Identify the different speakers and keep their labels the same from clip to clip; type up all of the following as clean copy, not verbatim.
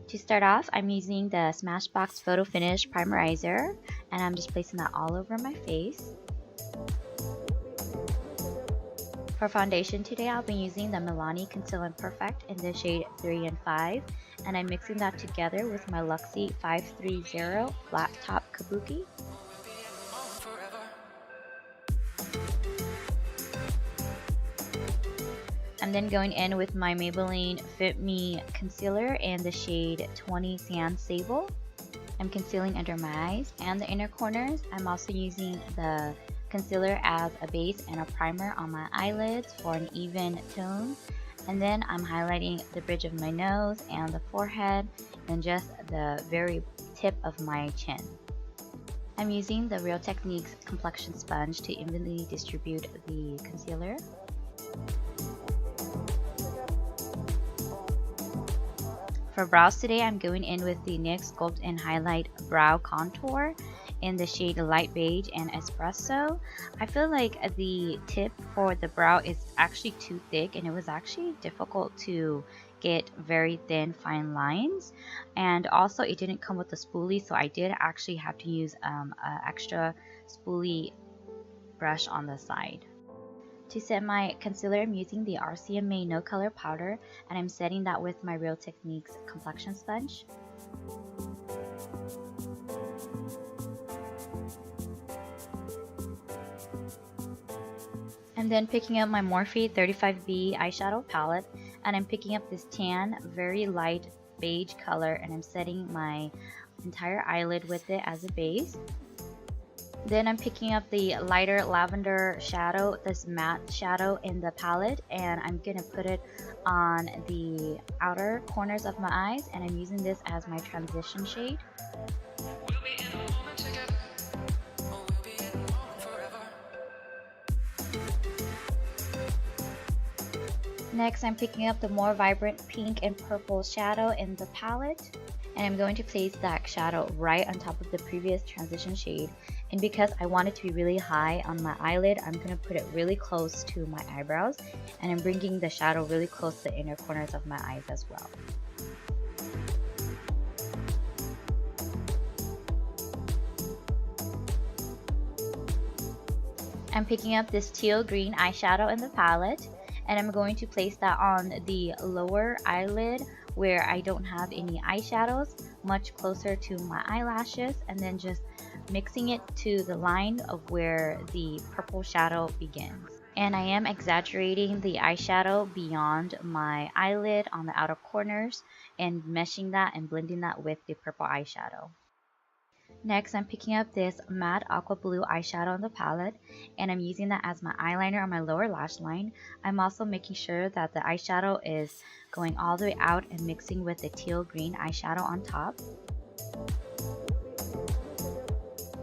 Speaker 1: To start off, I'm using the Smashbox Photo Finish Primerizer, and I'm just placing that all over my face. For foundation today, I'll be using the MILANI Conceal and Perfect in the shade 3 and 5, and I'm mixing that together with my Luxie 530 Flat Top Kabuki. I'm then going in with my Maybelline Fit Me Concealer in the shade 20 Sand Sable. I'm concealing under my eyes and the inner corners. I'm also using the concealer as a base and a primer on my eyelids for an even tone. And then I'm highlighting the bridge of my nose and the forehead and just the very tip of my chin. I'm using the Real Techniques complexion sponge to evenly distribute the concealer. For brows today, I'm going in with the NYX Sculpt and Highlight Brow Contour in the shade Light Beige and Espresso. I feel like the tip for the brow is actually too thick, and it was actually difficult to get very thin, fine lines. And also, it didn't come with a spoolie, so I did actually have to use an extra spoolie brush on the side. To set my concealer, I'm using the RCMA No Color Powder, and I'm setting that with my Real Techniques complexion sponge. I'm then picking up my Morphe 35B eyeshadow palette, and I'm picking up this tan, very light beige color, and I'm setting my entire eyelid with it as a base. Then I'm picking up the lighter lavender shadow, this matte shadow in the palette, and I'm going to put it on the outer corners of my eyes, and I'm using this as my transition shade. Next, I'm picking up the more vibrant pink and purple shadow in the palette, and I'm going to place that shadow right on top of the previous transition shade. And because I want it to be really high on my eyelid, I'm going to put it really close to my eyebrows, and I'm bringing the shadow really close to the inner corners of my eyes as well. I'm picking up this teal green eyeshadow in the palette, and I'm going to place that on the lower eyelid where I don't have any eyeshadows, much closer to my eyelashes, and then just mixing it to the line of where the purple shadow begins. And I am exaggerating the eyeshadow beyond my eyelid on the outer corners and meshing that and blending that with the purple eyeshadow. Next, I'm picking up this matte aqua blue eyeshadow in the palette, and I'm using that as my eyeliner on my lower lash line. I'm also making sure that the eyeshadow is going all the way out and mixing with the teal green eyeshadow on top.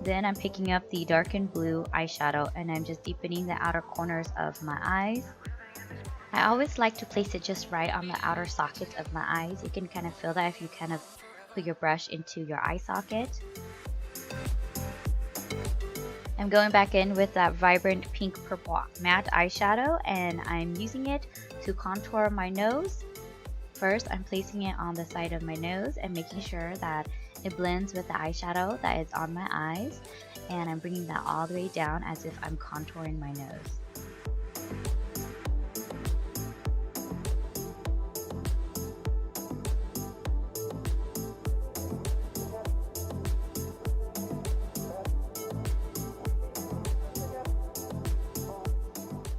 Speaker 1: Then I'm picking up the darkened blue eyeshadow, and I'm just deepening the outer corners of my eyes. I always like to place it just right on the outer sockets of my eyes. You can kind of feel that if you kind of put your brush into your eye socket. I'm going back in with that vibrant pink purple matte eyeshadow, and I'm using it to contour my nose. First, I'm placing it on the side of my nose and making sure that it blends with the eyeshadow that is on my eyes, and I'm bringing that all the way down as if I'm contouring my nose.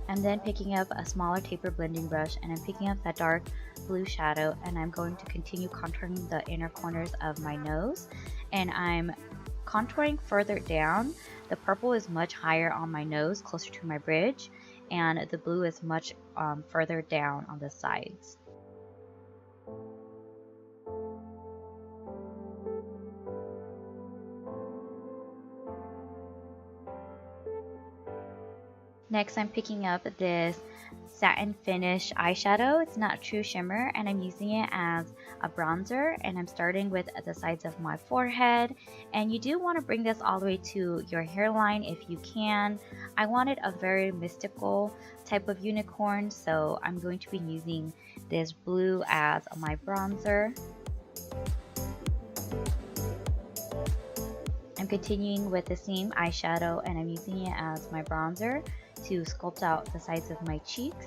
Speaker 1: I'm then picking up a smaller taper blending brush, and I'm picking up that dark blue shadow, and I'm going to continue contouring the inner corners of my nose, and I'm contouring further down. The purple is much higher on my nose, closer to my bridge, and the blue is much further down on the sides. Next, I'm picking up this satin finish eyeshadow. It's not true shimmer, and I'm using it as a bronzer, and I'm starting with the sides of my forehead. And you do want to bring this all the way to your hairline if you can. I wanted a very mystical type of unicorn, so I'm going to be using this blue as my bronzer. I'm continuing with the same eyeshadow and I'm using it as my bronzer to sculpt out the sides of my cheeks.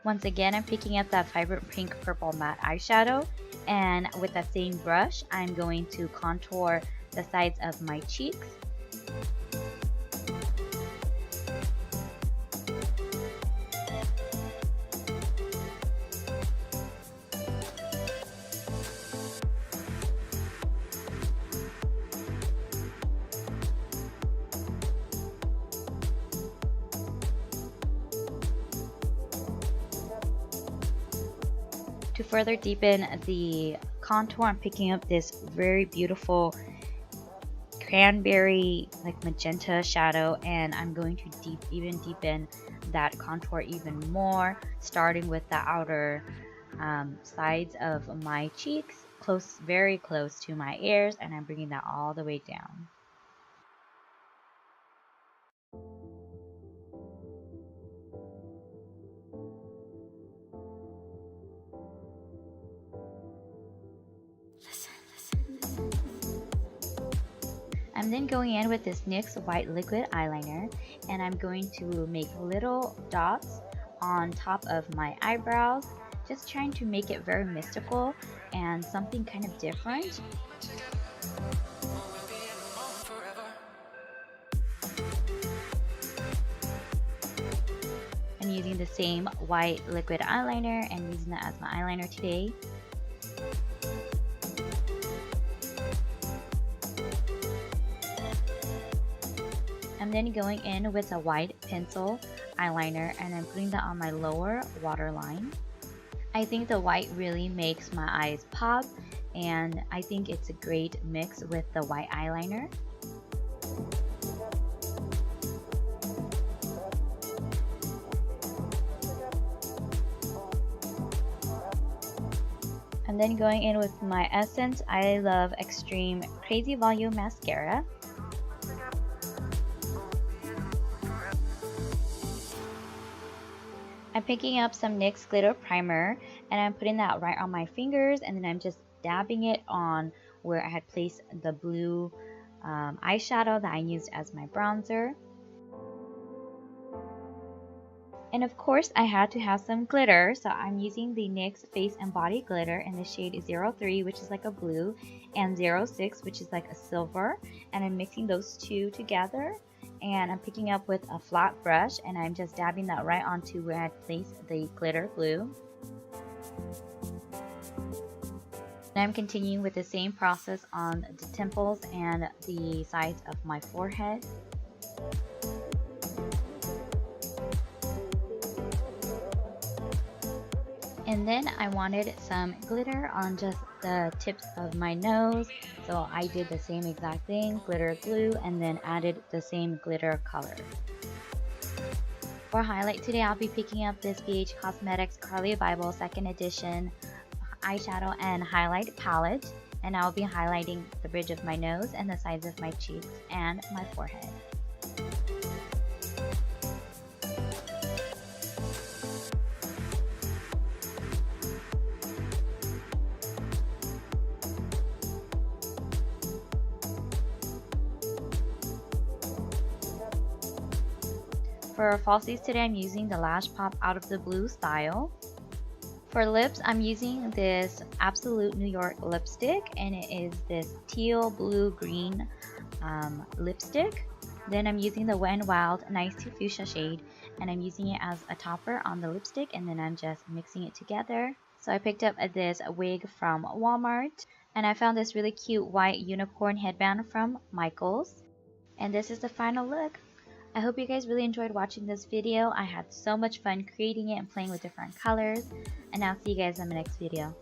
Speaker 1: Once again, I'm picking up that vibrant pink purple matte eyeshadow, and with that same brush, I'm going to contour the sides of my cheeks. To further deepen the contour, I'm picking up this very beautiful cranberry like magenta shadow, and I'm going to even deepen that contour even more, starting with the outer sides of my cheeks, very close to my ears, and I'm bringing that all the way down. I'm then going in with this NYX white liquid eyeliner, and I'm going to make little dots on top of my eyebrows, just trying to make it very mystical and something kind of different. I'm using the same white liquid eyeliner and using that as my eyeliner today. I'm then going in with a white pencil eyeliner and I'm putting that on my lower waterline. I think the white really makes my eyes pop, and I think it's a great mix with the white eyeliner. I'm then going in with my Essence I Love Extreme Crazy Volume Mascara. I'm picking up some NYX glitter primer and I'm putting that right on my fingers, and then I'm just dabbing it on where I had placed the blue eyeshadow that I used as my bronzer. And of course I had to have some glitter, so I'm using the NYX Face and Body Glitter in the shade 03, which is like a blue, and 06, which is like a silver, and I'm mixing those two together. And I'm picking up with a flat brush and I'm just dabbing that right onto where I had placed the glitter glue. And I'm continuing with the same process on the temples and the sides of my forehead. And then I wanted some glitter on just the tips of my nose, so I did the same exact thing, glitter glue, and then added the same glitter color. For highlight today, I'll be picking up this BH Cosmetics CARLI BYBEL 2nd edition eyeshadow and highlight palette, and I'll be highlighting the bridge of my nose and the sides of my cheeks and my forehead. For falsies today, I'm using the LASHPOP Out of the Blue style. For lips, I'm using this Absolute New York lipstick, and it is this teal, blue, green lipstick. Then I'm using the Wet n Wild Nice to Fuchsia shade, and I'm using it as a topper on the lipstick, and then I'm just mixing it together. So I picked up this wig from Walmart, and I found this really cute white unicorn headband from Michaels. And this is the final look. I hope you guys really enjoyed watching this video. I had so much fun creating it and playing with different colors. And I'll see you guys in the next video.